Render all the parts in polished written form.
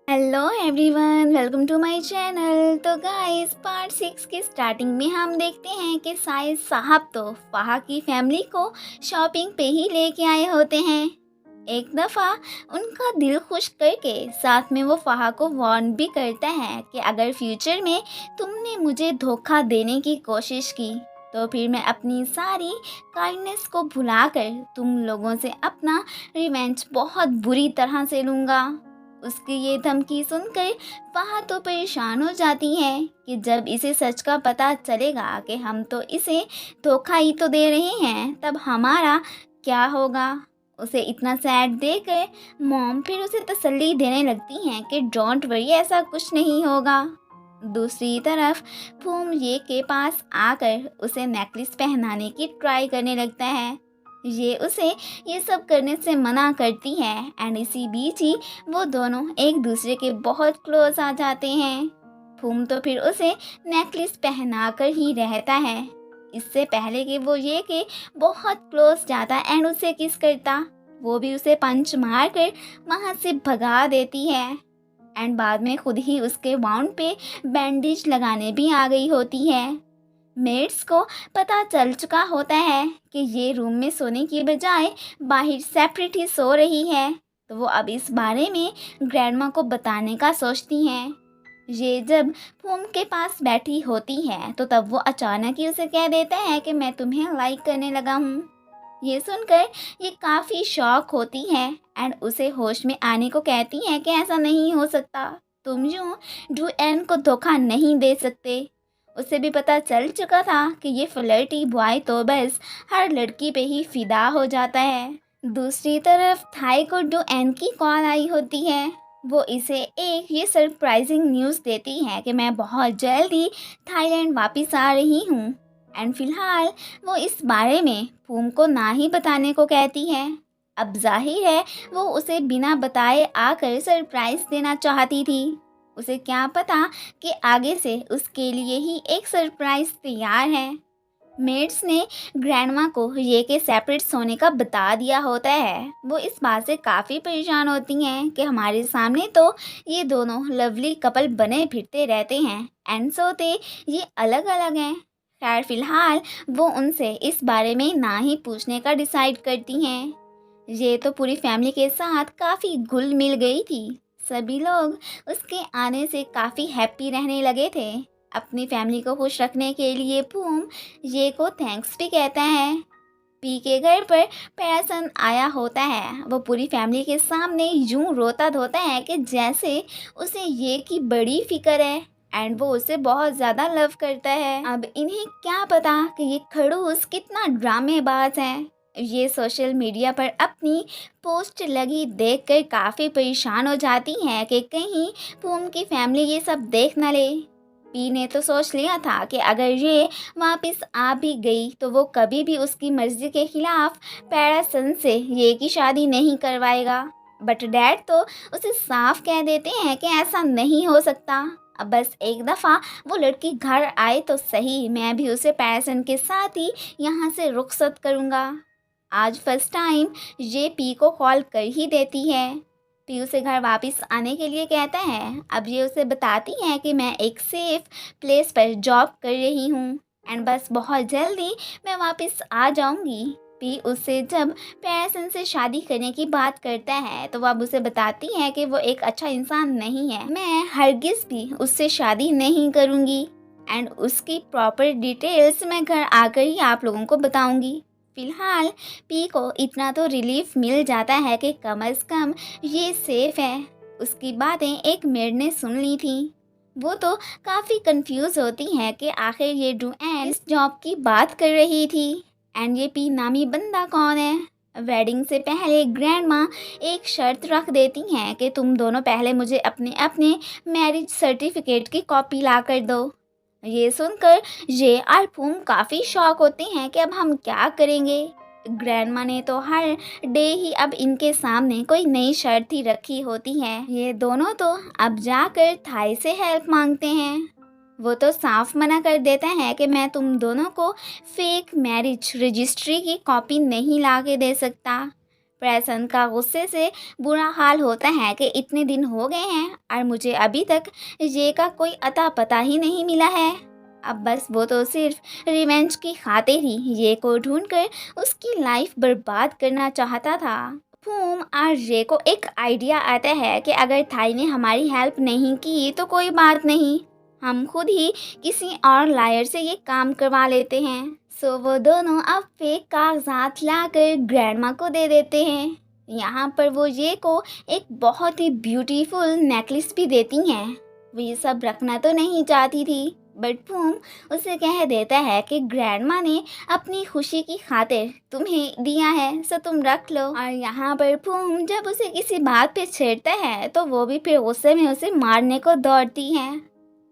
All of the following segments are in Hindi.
Hello everyone, welcome to my channel. तो गाइस, पार्ट 6 की स्टार्टिंग में हम देखते हैं कि साइद साहब तो फ़हा की फैमिली को शॉपिंग पे ही लेके आए होते हैं। एक दफ़ा उनका दिल खुश करके साथ में वो फ़हा को वार्न भी करता है कि अगर फ्यूचर में तुमने मुझे धोखा देने की कोशिश की तो फिर मैं अपनी सारी काइंडनेस को भुलाकर तुम लोगों से अपना रिवेंज बहुत बुरी तरह से लूँगा। उसकी ये धमकी सुनकर फ़हा तो परेशान हो जाती है कि जब इसे सच का पता चलेगा कि हम तो इसे धोखा ही तो दे रहे हैं, तब हमारा क्या होगा। उसे इतना सैड देखकर मॉम फिर उसे तसल्ली देने लगती हैं कि डोंट वरी, ऐसा कुछ नहीं होगा। दूसरी तरफ फूम ये के पास आकर उसे नेकलेस पहनाने की ट्राई करने लगता है। ये उसे ये सब करने से मना करती है एंड इसी बीच ही वो दोनों एक दूसरे के बहुत क्लोज आ जाते हैं। फूम तो फिर उसे नेकलेस पहना कर ही रहता है, इससे पहले कि वो ये कि बहुत क्लोज जाता एंड उसे किस करता। वो भी उसे पंच मार कर वहाँ से भगा देती है एंड बाद में खुद ही उसके वाउंड पे बैंडेज लगाने भी आ गई होती है। मेड्स को पता चल चुका होता है कि ये रूम में सोने की बजाय बाहर सेपरेट ही सो रही है, तो वो अब इस बारे में ग्रैंडमा को बताने का सोचती हैं। ये जब फूम के पास बैठी होती है तो तब वो अचानक ही उसे कह देता है कि मैं तुम्हें लाइक करने लगा हूँ। ये सुनकर ये काफ़ी शॉक होती है एंड उसे होश में आने को कहती है कि ऐसा नहीं हो सकता, तुम यूँ डू एन को धोखा नहीं दे सकते। उसे भी पता चल चुका था कि ये फ्लर्टी बॉय तो बस हर लड़की पे ही फिदा हो जाता है। दूसरी तरफ थाई को डू एन की कॉल आई होती है। वो इसे एक ये सरप्राइजिंग न्यूज़ देती है कि मैं बहुत जल्दी थाईलैंड वापस आ रही हूँ एंड फिलहाल वो इस बारे में फूम को ना ही बताने को कहती है। अब जाहिर है वो उसे बिना बताए आकर सरप्राइज देना चाहती थी। उसे क्या पता कि आगे से उसके लिए ही एक सरप्राइज तैयार है। मेड्स ने ग्रैंडमा को ये के सेपरेट सोने का बता दिया होता है। वो इस बात से काफ़ी परेशान होती हैं कि हमारे सामने तो ये दोनों लवली कपल बने फिरते रहते हैं एंड सोते ये अलग अलग हैं। खैर फिलहाल वो उनसे इस बारे में ना ही पूछने का डिसाइड करती हैं। ये तो पूरी फैमिली के साथ काफ़ी घुल मिल गई थी। सभी लोग उसके आने से काफ़ी हैप्पी रहने लगे थे। अपनी फैमिली को खुश रखने के लिए फूम ये को थैंक्स भी कहता है। पी के घर पर पैरासन आया होता है। वो पूरी फैमिली के सामने यूं रोता धोता है कि जैसे उसे ये की बड़ी फिक्र है एंड वो उसे बहुत ज़्यादा लव करता है। अब इन्हें क्या पता कि ये खड़ूस कितना ड्रामेबाज है। ये सोशल मीडिया पर अपनी पोस्ट लगी देखकर काफ़ी परेशान हो जाती हैं कि कहीं फूम की फैमिली ये सब देख न ले। पी ने तो सोच लिया था कि अगर ये वापस आ भी गई तो वो कभी भी उसकी मर्जी के खिलाफ पैरासन से ये की शादी नहीं करवाएगा। बट डैड तो उसे साफ कह देते हैं कि ऐसा नहीं हो सकता। अब बस एक दफ़ा वो लड़की घर आए तो सही, मैं भी उसे पैरासन के साथ ही यहाँ से रुखसत करूँगा। आज फर्स्ट टाइम ये पी को कॉल कर ही देती है। पी उसे घर वापस आने के लिए कहता है। अब ये उसे बताती है कि मैं एक सेफ प्लेस पर जॉब कर रही हूँ एंड बस बहुत जल्दी मैं वापस आ जाऊँगी। पी उससे जब पैरसन से शादी करने की बात करता है तो वो अब उसे बताती है कि वो एक अच्छा इंसान नहीं है, मैं हरगिज़ भी उससे शादी नहीं करूँगी एंड उसकी प्रॉपर डिटेल्स मैं घर आकर ही आप लोगों को बताऊँगी। फिलहाल पी को इतना तो रिलीफ मिल जाता है कि कम से कम ये सेफ है। उसकी बातें एक मेड ने सुन ली थी। वो तो काफ़ी कंफ्यूज होती है कि आखिर ये डुएन इस जॉब की बात कर रही थी एंड ये पी नामी बंदा कौन है। वेडिंग से पहले ग्रैंडमा एक शर्त रख देती हैं कि तुम दोनों पहले मुझे अपने अपने मैरिज सर्टिफिकेट की कॉपी ला कर दो। ये सुनकर ये और फूम काफ़ी शॉक होते हैं कि अब हम क्या करेंगे। ग्रैंडमा ने तो हर डे ही अब इनके सामने कोई नई शर्त ही रखी होती है। ये दोनों तो अब जाकर थाई से हेल्प मांगते हैं। वो तो साफ मना कर देता है कि मैं तुम दोनों को फेक मैरिज रजिस्ट्री की कॉपी नहीं ला के दे सकता। प्रसन का गुस्से से बुरा हाल होता है कि इतने दिन हो गए हैं और मुझे अभी तक ये का कोई अता पता ही नहीं मिला है। अब बस वो तो सिर्फ रिवेंज की खातिर ही ये को ढूंढकर उसकी लाइफ बर्बाद करना चाहता था। फूम और रे को एक आइडिया आता है कि अगर थाई ने हमारी हेल्प नहीं की तो कोई बात नहीं, हम खुद ही किसी और लायर से ये काम करवा लेते हैं। सो वो दोनों अब फेक कागजात लाकर ग्रैंडमा को दे देते हैं। यहाँ पर वो ये को एक बहुत ही ब्यूटीफुल नेकलेस भी देती हैं। वो ये सब रखना तो नहीं चाहती थी, बट फूम उसे कह देता है कि ग्रैंडमा ने अपनी खुशी की खातिर तुम्हें दिया है, सो तुम रख लो। और यहाँ पर फूम जब उसे किसी बात पे छेड़ता है तो वो भी फिर गुस्से में उसे मारने को दौड़ती है।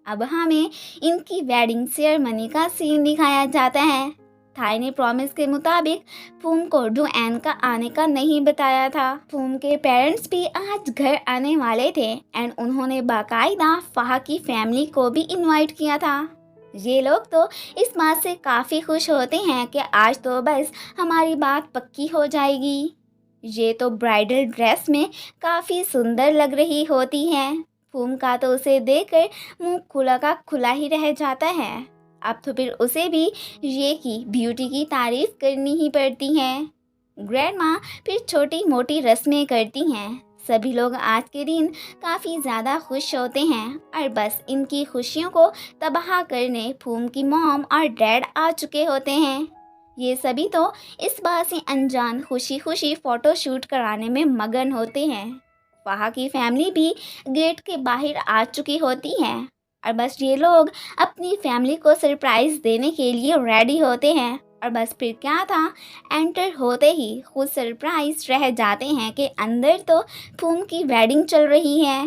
अब हमें इनकी वेडिंग सेरेमनी का सीन दिखाया जाता है। थाई ने प्रॉमिस के मुताबिक फूम को डुएन का आने का नहीं बताया था। फूम के पेरेंट्स भी आज घर आने वाले थे एंड उन्होंने बाकायदा फाहा की फैमिली को भी इनवाइट किया था। ये लोग तो इस बात से काफ़ी खुश होते हैं कि आज तो बस हमारी बात पक्की हो जाएगी। ये तो ब्राइडल ड्रेस में काफ़ी सुंदर लग रही होती है। फूम का तो उसे देखकर मुंह खुला का खुला ही रह जाता है। अब तो फिर उसे भी ये की ब्यूटी की तारीफ करनी ही पड़ती है। ग्रैंडमा फिर छोटी मोटी रस्में करती हैं। सभी लोग आज के दिन काफ़ी ज़्यादा खुश होते हैं और बस इनकी खुशियों को तबाह करने फूम की मॉम और डैड आ चुके होते हैं। ये सभी तो इस बात से अनजान खुशी खुशी फ़ोटो शूट कराने में मगन होते हैं। वहाँ की फैमिली भी गेट के बाहर आ चुकी होती है और बस ये लोग अपनी फैमिली को सरप्राइज़ देने के लिए रेडी होते हैं। और बस फिर क्या था, एंटर होते ही खुद सरप्राइज रह जाते हैं कि अंदर तो फूम की वेडिंग चल रही है।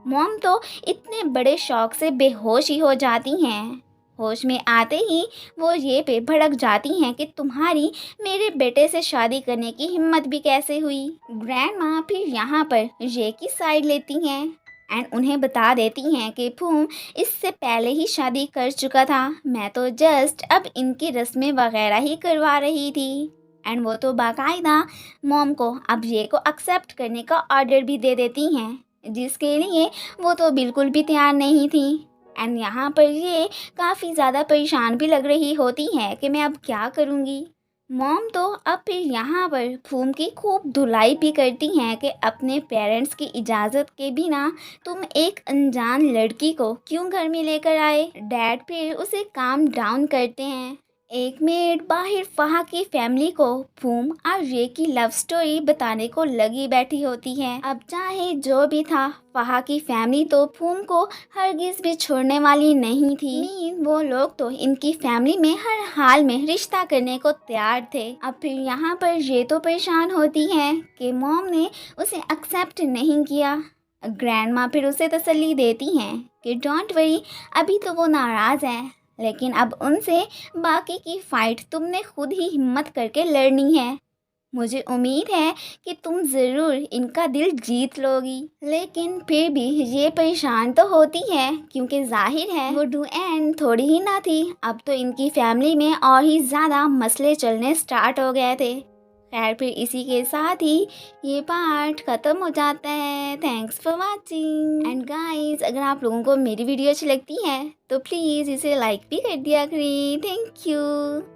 मॉम तो इतने बड़े शौक से बेहोश ही हो जाती हैं। होश में आते ही वो ये पे भड़क जाती हैं कि तुम्हारी मेरे बेटे से शादी करने की हिम्मत भी कैसे हुई। ग्रैंड माँ फिर यहाँ पर ये की साइड लेती हैं एंड उन्हें बता देती हैं कि फूम इससे पहले ही शादी कर चुका था, मैं तो जस्ट अब इनकी रस्में वगैरह ही करवा रही थी। एंड वो तो बाकायदा मॉम को अब ये को एक्सेप्ट करने का ऑर्डर भी दे देती हैं, जिसके लिए वो तो बिल्कुल भी तैयार नहीं थी। एंड यहाँ पर ये काफ़ी ज़्यादा परेशान भी लग रही होती है कि मैं अब क्या करूँगी। मॉम तो अब फिर यहाँ पर फूम की खूब धुलाई भी करती हैं कि अपने पेरेंट्स की इजाज़त के बिना तुम एक अनजान लड़की को क्यों घर में लेकर आए। डैड फिर उसे काम डाउन करते हैं। एक मिनट बाहर फहा की फैमिली को फूम और रे की लव स्टोरी बताने को लगी बैठी होती है। अब चाहे जो भी था, फहा की फैमिली तो फूम को हरगिज भी छोड़ने वाली नहीं थी। वो लोग तो इनकी फैमिली में हर हाल में रिश्ता करने को तैयार थे। अब फिर यहाँ पर ये तो परेशान होती है कि मॉम ने उसे एक्सेप्ट नहीं किया। ग्रैंड माँ फिर उसे तसल्ली देती हैं कि डोंट वरी, अभी तो वो नाराज़ है, लेकिन अब उनसे बाकी की फ़ाइट तुमने खुद ही हिम्मत करके लड़नी है। मुझे उम्मीद है कि तुम ज़रूर इनका दिल जीत लोगी। लेकिन फिर भी ये परेशान तो होती है क्योंकि जाहिर है वो डुएन थोड़ी ही ना थी, अब तो इनकी फैमिली में और ही ज़्यादा मसले चलने स्टार्ट हो गए थे। खैर फिर इसी के साथ ही ये पार्ट ख़त्म हो जाता है। Thanks for watching and guys, अगर आप लोगों को मेरी वीडियो अच्छी लगती है तो प्लीज़ इसे लाइक भी कर दिया करें। Thank you.